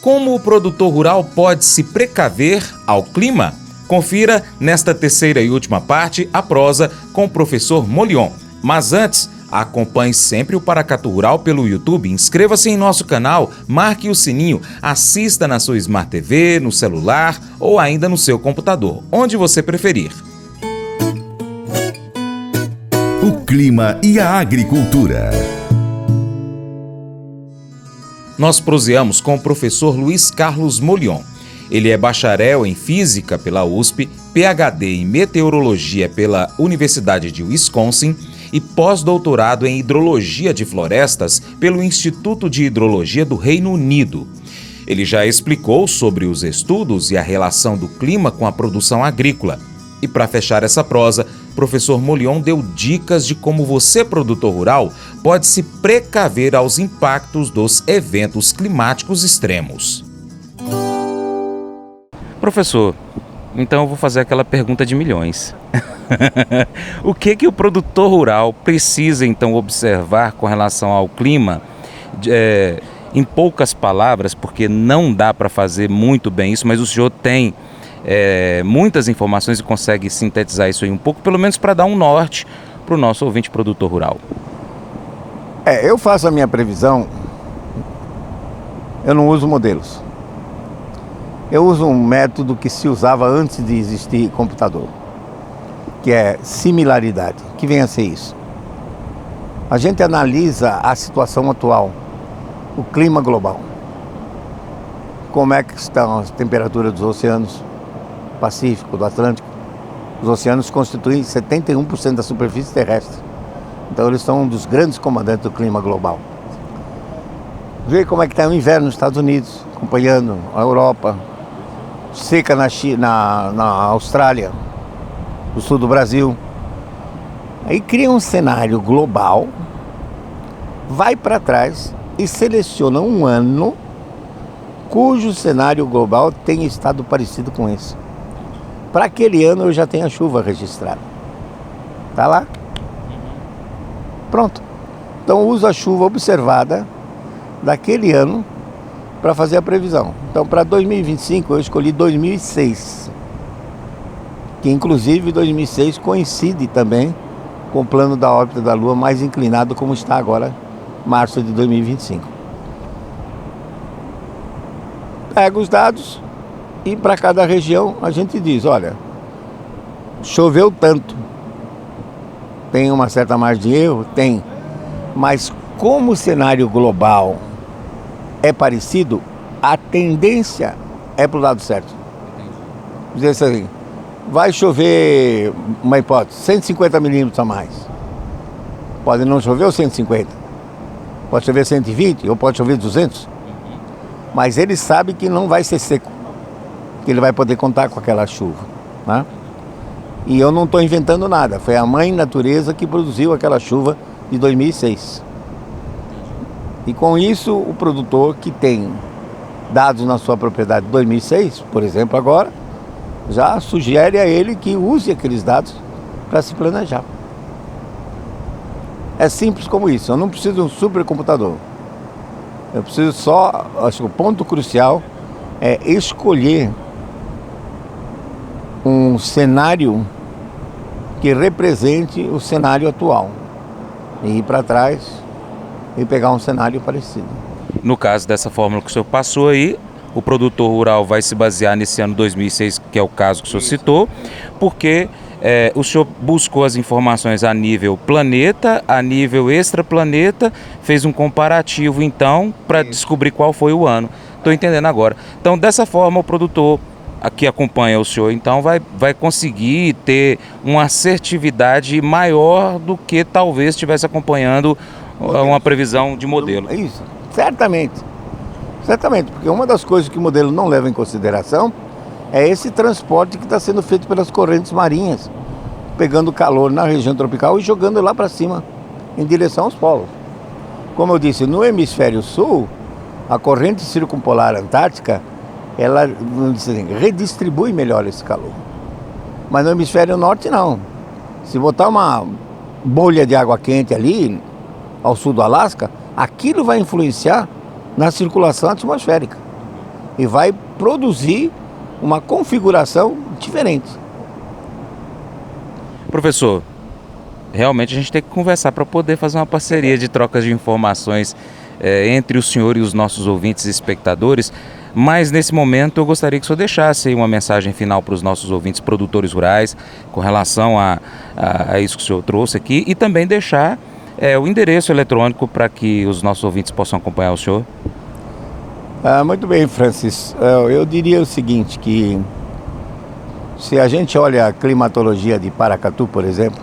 Como o produtor rural pode se precaver ao clima? Confira nesta terceira e última parte a prosa com o professor Molion. Mas antes, acompanhe sempre o Paracatu Rural pelo YouTube, inscreva-se em nosso canal, marque o sininho, assista na sua Smart TV, no celular ou ainda no seu computador, onde você preferir. O clima e a agricultura. Nós proseamos com o professor Luiz Carlos Molion. Ele é bacharel em Física pela USP, PhD em Meteorologia pela Universidade de Wisconsin e pós-doutorado em Hidrologia de Florestas pelo Instituto de Hidrologia do Reino Unido. Ele já explicou sobre os estudos e a relação do clima com a produção agrícola. E para fechar essa prosa, o professor Molion deu dicas de como você, produtor rural, pode se precaver aos impactos dos eventos climáticos extremos. Professor, então eu vou fazer aquela pergunta de milhões. O que o produtor rural precisa então observar com relação ao clima? Em poucas palavras, porque não dá para fazer muito bem isso, mas o senhor tem muitas informações e consegue sintetizar isso aí um pouco, pelo menos para dar um norte para o nosso ouvinte produtor rural. Eu faço a minha previsão, eu não uso modelos. Eu uso um método que se usava antes de existir computador, que é similaridade. Que vem a ser isso? A gente analisa a situação atual, o clima global. Como é que estão as temperaturas dos oceanos, Pacífico, do Atlântico. Os oceanos constituem 71% da superfície terrestre. Então eles são um dos grandes comandantes do clima global. Ver como é que está o inverno nos Estados Unidos, acompanhando a Europa, seca na Austrália, no sul do Brasil. Aí cria um cenário global, vai para trás e seleciona um ano cujo cenário global tenha estado parecido com esse. Para aquele ano eu já tenho a chuva registrada. Tá lá? Pronto. Então uso a chuva observada daquele ano para fazer a previsão. Então para 2025 eu escolhi 2006. Que inclusive 2006 coincide também com o plano da órbita da Lua mais inclinado como está agora, março de 2025. Pega os dados e para cada região a gente diz, olha, choveu tanto. Tem uma certa margem de erro? Tem. Mas como o cenário global é parecido, a tendência é para o lado certo. Dizer assim, vai chover, uma hipótese, 150 milímetros a mais. Pode não chover ou 150. Pode chover 120 ou pode chover 200. Mas ele sabe que não vai ser seco, que ele vai poder contar com aquela chuva, né? E eu não estou inventando nada, foi a mãe natureza que produziu aquela chuva de 2006. E com isso, o produtor que tem dados na sua propriedade de 2006, por exemplo, agora, já sugere a ele que use aqueles dados para se planejar. É simples como isso, eu não preciso de um supercomputador. Eu preciso só, acho que o ponto crucial é escolher um cenário que represente o cenário atual e ir para trás e pegar um cenário parecido. No caso dessa fórmula que o senhor passou aí, o produtor rural vai se basear nesse ano 2006, que é o caso que o senhor citou, porque o senhor buscou as informações a nível planeta, a nível extraplaneta, fez um comparativo então para descobrir qual foi o ano. Estou entendendo agora. Então dessa forma o produtor que acompanha o senhor então vai conseguir ter uma assertividade maior do que talvez estivesse acompanhando uma previsão de modelo. Isso, certamente. Certamente, porque uma das coisas que o modelo não leva em consideração é esse transporte que está sendo feito pelas correntes marinhas, pegando calor na região tropical e jogando lá para cima, em direção aos polos. Como eu disse, no hemisfério sul, a corrente circumpolar antártica, ela, vamos dizer assim, redistribui melhor esse calor. Mas no hemisfério norte, não. Se botar uma bolha de água quente ali, ao sul do Alasca, aquilo vai influenciar na circulação atmosférica. e vai produzir uma configuração diferente. Professor, realmente a gente tem que conversar para poder fazer uma parceria de trocas de informações entre o senhor e os nossos ouvintes e espectadores, mas nesse momento eu gostaria que o senhor deixasse aí uma mensagem final para os nossos ouvintes produtores rurais com relação a isso que o senhor trouxe aqui e também deixar o endereço eletrônico para que os nossos ouvintes possam acompanhar o senhor. Muito bem, Francis. Eu diria o seguinte, que se a gente olha a climatologia de Paracatu, por exemplo,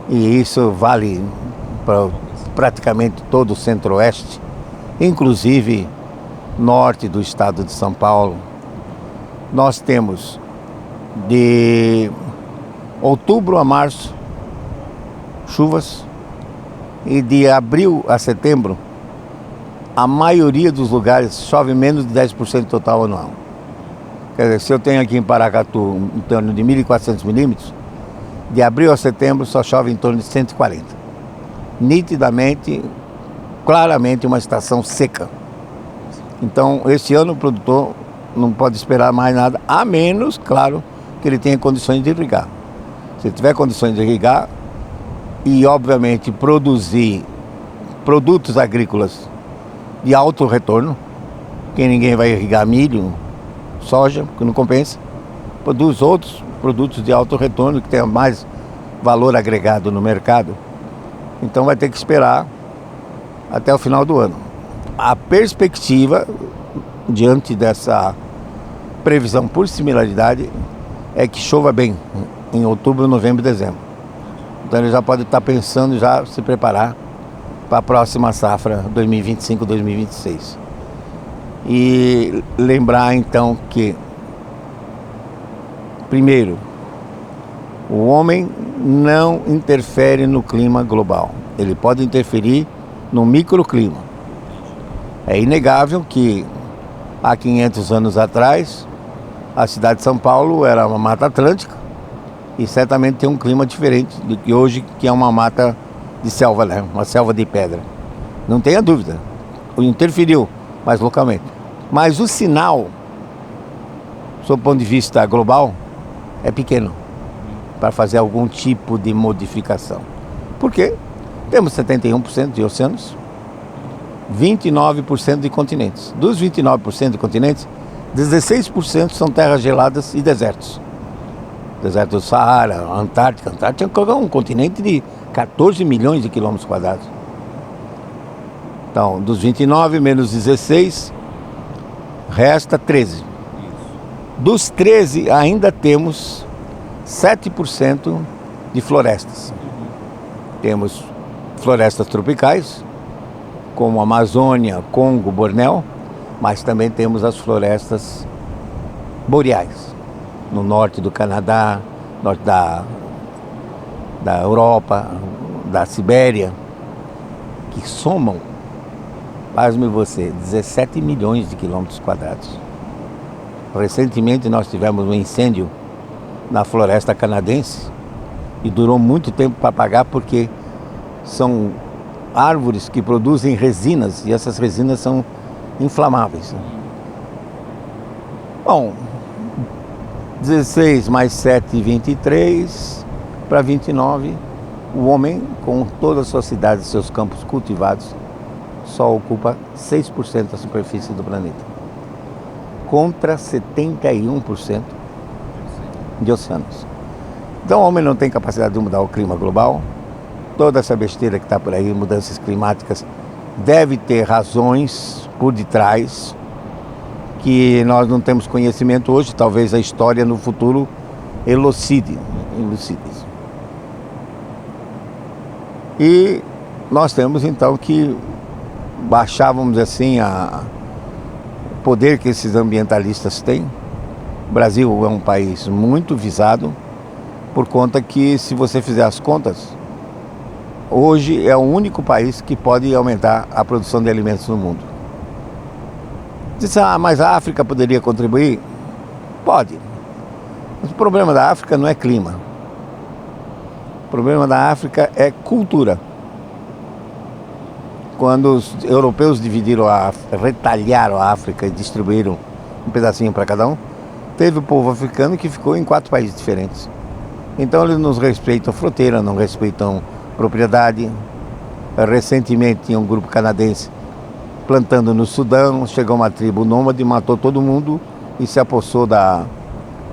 e isso vale para praticamente todo o centro-oeste, inclusive norte do estado de São Paulo, nós temos de outubro a março chuvas e de abril a setembro a maioria dos lugares chove menos de 10% total anual. Quer dizer, se eu tenho aqui em Paracatu em torno de 1.400 milímetros, de abril a setembro só chove em torno de 140. Nitidamente, claramente uma estação seca. Então, esse ano o produtor não pode esperar mais nada, a menos, claro, que ele tenha condições de irrigar. Se ele tiver condições de irrigar e, obviamente, produzir produtos agrícolas de alto retorno, que ninguém vai irrigar milho, soja, que não compensa, produz outros produtos de alto retorno que tenham mais valor agregado no mercado. Então vai ter que esperar até o final do ano. A perspectiva, diante dessa previsão por similaridade, é que chova bem em outubro, novembro e dezembro. Então ele já pode estar pensando, já se preparar para a próxima safra 2025-2026. E lembrar então que, primeiro, o homem não interfere no clima global. Ele pode interferir no microclima. É inegável que há 500 anos atrás, a cidade de São Paulo era uma mata atlântica e certamente tem um clima diferente do que hoje, que é uma mata de selva, né? Uma selva de pedra. Não tenha dúvida. Interferiu, mas localmente. Mas o sinal, sob o ponto de vista global, é pequeno para fazer algum tipo de modificação. Por quê? Temos 71% de oceanos, 29% de continentes. Dos 29% de continentes, 16% são terras geladas e desertos. Deserto do Saara, Antártica. Antártica é um continente de 14 milhões de quilômetros quadrados. Então, dos 29 menos 16, resta 13. Dos 13, ainda temos 7% de florestas. Temos florestas tropicais, como Amazônia, Congo, Bornéu, mas também temos as florestas boreais, no norte do Canadá, norte da Europa, da Sibéria, que somam, pasme você, 17 milhões de quilômetros quadrados. Recentemente nós tivemos um incêndio na floresta canadense e durou muito tempo para apagar, porque são árvores que produzem resinas e essas resinas são inflamáveis. Bom, 16 mais 7, 23, para 29, o homem, com todas as suas cidades e seus campos cultivados, só ocupa 6% da superfície do planeta, contra 71% de oceanos. Então o homem não tem capacidade de mudar o clima global. Toda essa besteira que está por aí, mudanças climáticas, deve ter razões por detrás que nós não temos conhecimento hoje. Talvez a história no futuro elucide isso. E nós temos então que baixar, vamos dizer assim, o poder que esses ambientalistas têm. O Brasil é um país muito visado, por conta que, se você fizer as contas, hoje é o único país que pode aumentar a produção de alimentos no mundo. Diz, mas a África poderia contribuir? Pode. Mas o problema da África não é clima. O problema da África é cultura. Quando os europeus retalharam a África e distribuíram um pedacinho para cada um, teve o povo africano que ficou em 4 países diferentes. Então eles não respeitam fronteira, não respeitam propriedade. Recentemente tinha um grupo canadense plantando no Sudão, chegou uma tribo nômade, matou todo mundo e se apossou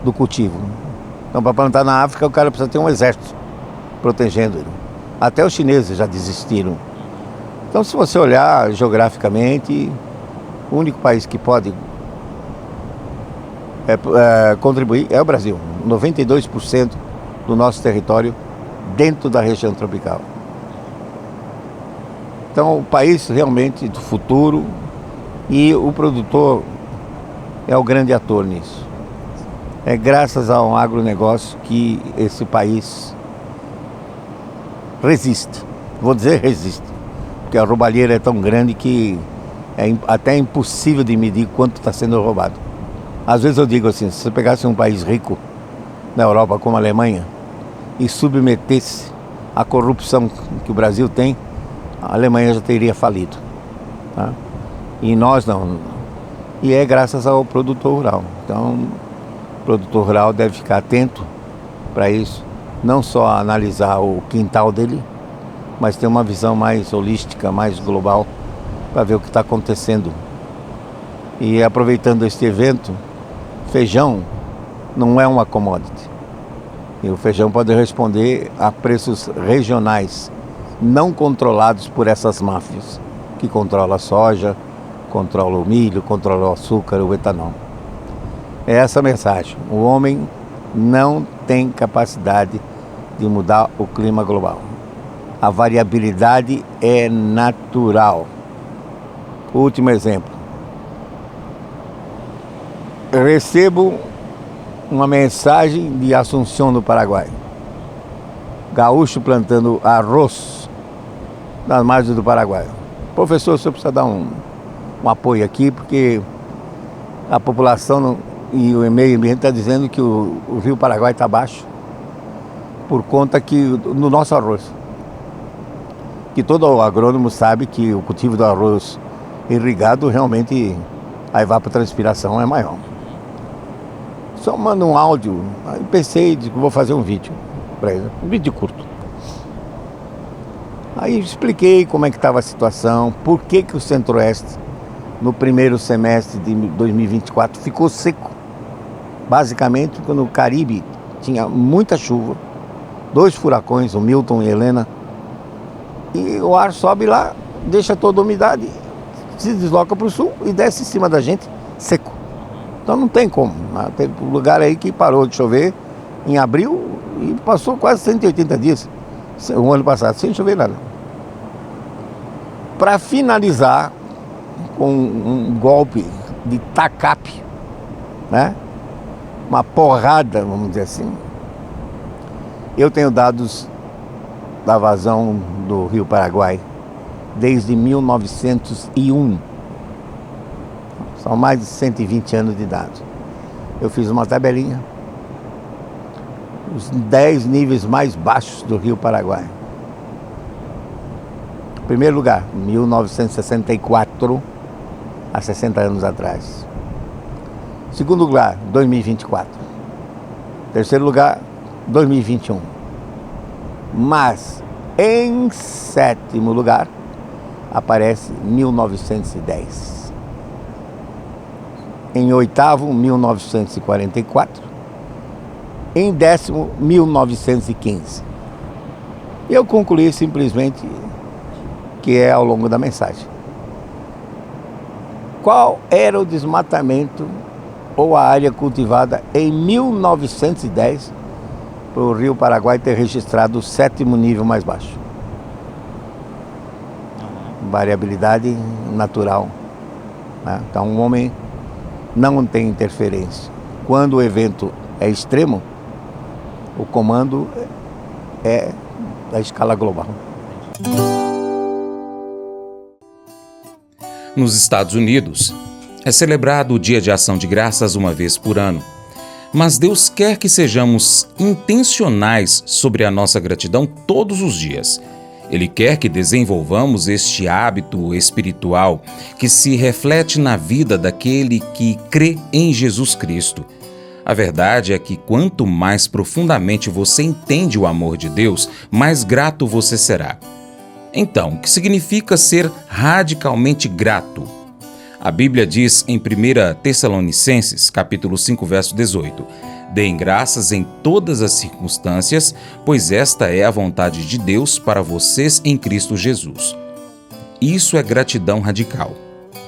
do cultivo. Então, para plantar na África, o cara precisa ter um exército protegendo ele. Até os chineses já desistiram. Então, se você olhar geograficamente, o único país que pode contribuir é o Brasil. 92% do nosso território dentro da região tropical. Então, o país realmente do futuro, e o produtor é o grande ator nisso. É graças ao agronegócio que esse país resiste. Vou dizer resiste, porque a roubalheira é tão grande que é até impossível de medir quanto está sendo roubado. Às vezes eu digo assim, se você pegasse um país rico na Europa como a Alemanha e submetesse a corrupção que o Brasil tem, a Alemanha já teria falido. Tá? E nós não. E é graças ao produtor rural. Então, o produtor rural deve ficar atento para isso, não só analisar o quintal dele, mas ter uma visão mais holística, mais global, para ver o que está acontecendo. E aproveitando este evento, feijão não é uma commodity. E o feijão pode responder a preços regionais, não controlados por essas máfias, que controlam a soja, controlam o milho, controlam o açúcar, o etanol. É essa a mensagem. O homem não tem capacidade de mudar o clima global. A variabilidade é natural. Último exemplo. Eu recebo uma mensagem de Assunção, no Paraguai. Gaúcho plantando arroz nas margens do Paraguai. Professor, o senhor precisa dar um apoio aqui, porque a população e o meio ambiente está dizendo que o rio Paraguai está baixo por conta que no nosso arroz. Que todo agrônomo sabe que o cultivo do arroz irrigado realmente a evapotranspiração é maior. Só manda um áudio, aí pensei que vou fazer um vídeo para ele, um vídeo curto. Aí expliquei como é que estava a situação, por que o Centro-Oeste no primeiro semestre de 2024 ficou seco. Basicamente porque no Caribe tinha muita chuva, 2 furacões, o Milton e Helena, e o ar sobe lá, deixa toda a umidade, se desloca para o sul e desce em cima da gente seco. Então não tem como. Tem um lugar aí que parou de chover em abril e passou quase 180 dias, o ano passado, sem chover nada. Para finalizar com um golpe de tacape, né? Uma porrada, vamos dizer assim. Eu tenho dados da vazão do Rio Paraguai desde 1901. São mais de 120 anos de dados. Eu fiz uma tabelinha. Os 10 níveis mais baixos do Rio Paraguai. Primeiro lugar, 1964, há 60 anos atrás. Segundo lugar, 2024. Terceiro lugar, 2021. Mas, em sétimo lugar, aparece 1910. Em oitavo, 1944. Em décimo, 1915. Eu concluí simplesmente que é ao longo da mensagem. Qual era o desmatamento ou a área cultivada em 1910 para o Rio Paraguai ter registrado o 7º nível mais baixo? Variabilidade natural, né? Então o homem não tem interferência. Quando o evento é extremo, o comando é da escala global. Nos Estados Unidos, é celebrado o Dia de Ação de Graças uma vez por ano. Mas Deus quer que sejamos intencionais sobre a nossa gratidão todos os dias. Ele quer que desenvolvamos este hábito espiritual que se reflete na vida daquele que crê em Jesus Cristo. A verdade é que quanto mais profundamente você entende o amor de Deus, mais grato você será. Então, o que significa ser radicalmente grato? A Bíblia diz em 1 Tessalonicenses, capítulo 5, verso 18: Deem graças em todas as circunstâncias, pois esta é a vontade de Deus para vocês em Cristo Jesus. Isso é gratidão radical.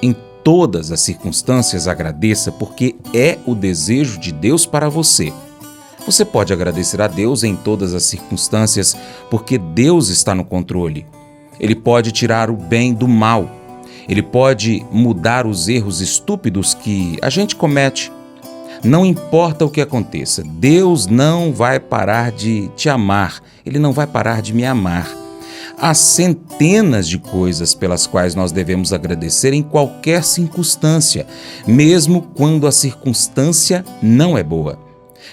Em todas as circunstâncias agradeça, porque é o desejo de Deus para você. Você pode agradecer a Deus em todas as circunstâncias, porque Deus está no controle. Ele pode tirar o bem do mal. Ele pode mudar os erros estúpidos que a gente comete. Não importa o que aconteça, Deus não vai parar de te amar. Ele não vai parar de me amar. Há centenas de coisas pelas quais nós devemos agradecer em qualquer circunstância, mesmo quando a circunstância não é boa.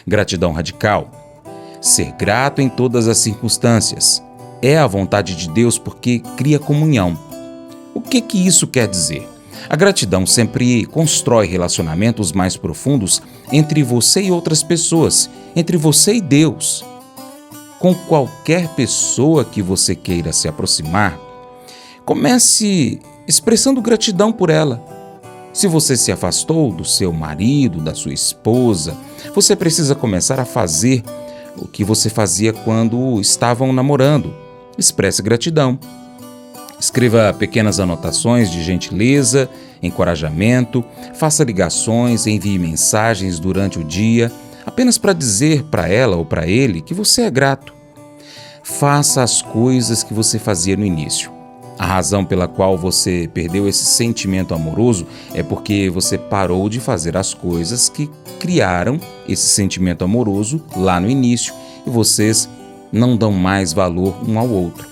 Gratidão radical. Ser grato em todas as circunstâncias. É a vontade de Deus porque cria comunhão. O que isso quer dizer? A gratidão sempre constrói relacionamentos mais profundos entre você e outras pessoas, entre você e Deus. Com qualquer pessoa que você queira se aproximar, comece expressando gratidão por ela. Se você se afastou do seu marido, da sua esposa, você precisa começar a fazer o que você fazia quando estavam namorando. Expresse gratidão. Escreva pequenas anotações de gentileza, encorajamento, faça ligações, envie mensagens durante o dia, apenas para dizer para ela ou para ele que você é grato. Faça as coisas que você fazia no início. A razão pela qual você perdeu esse sentimento amoroso é porque você parou de fazer as coisas que criaram esse sentimento amoroso lá no início e vocês não dão mais valor um ao outro.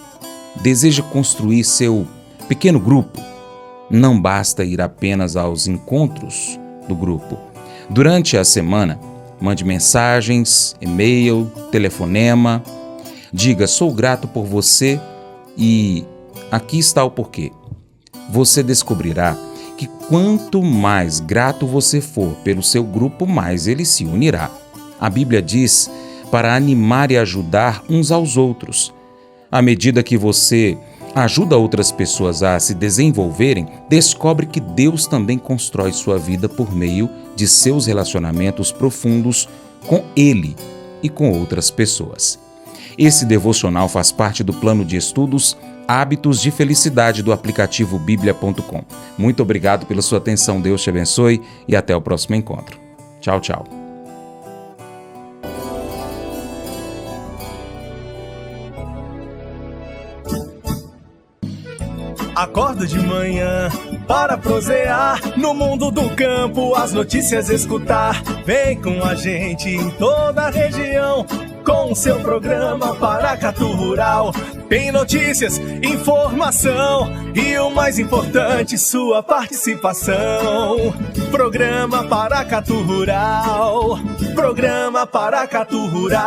Deseja construir seu pequeno grupo? Não basta ir apenas aos encontros do grupo. Durante a semana, mande mensagens, e-mail, telefonema. Diga, sou grato por você e aqui está o porquê. Você descobrirá que quanto mais grato você for pelo seu grupo, mais ele se unirá. A Bíblia diz para animar e ajudar uns aos outros. À medida que você ajuda outras pessoas a se desenvolverem, descobre que Deus também constrói sua vida por meio de seus relacionamentos profundos com Ele e com outras pessoas. Esse devocional faz parte do plano de estudos Hábitos de Felicidade do aplicativo biblia.com. Muito obrigado pela sua atenção, Deus te abençoe e até o próximo encontro. Tchau, tchau. Acordo de manhã para prosear no mundo do campo, as notícias escutar. Vem com a gente em toda a região com o seu programa Paracatu Rural. Tem notícias, informação e o mais importante, sua participação. Programa Paracatu Rural. Programa Paracatu Rural.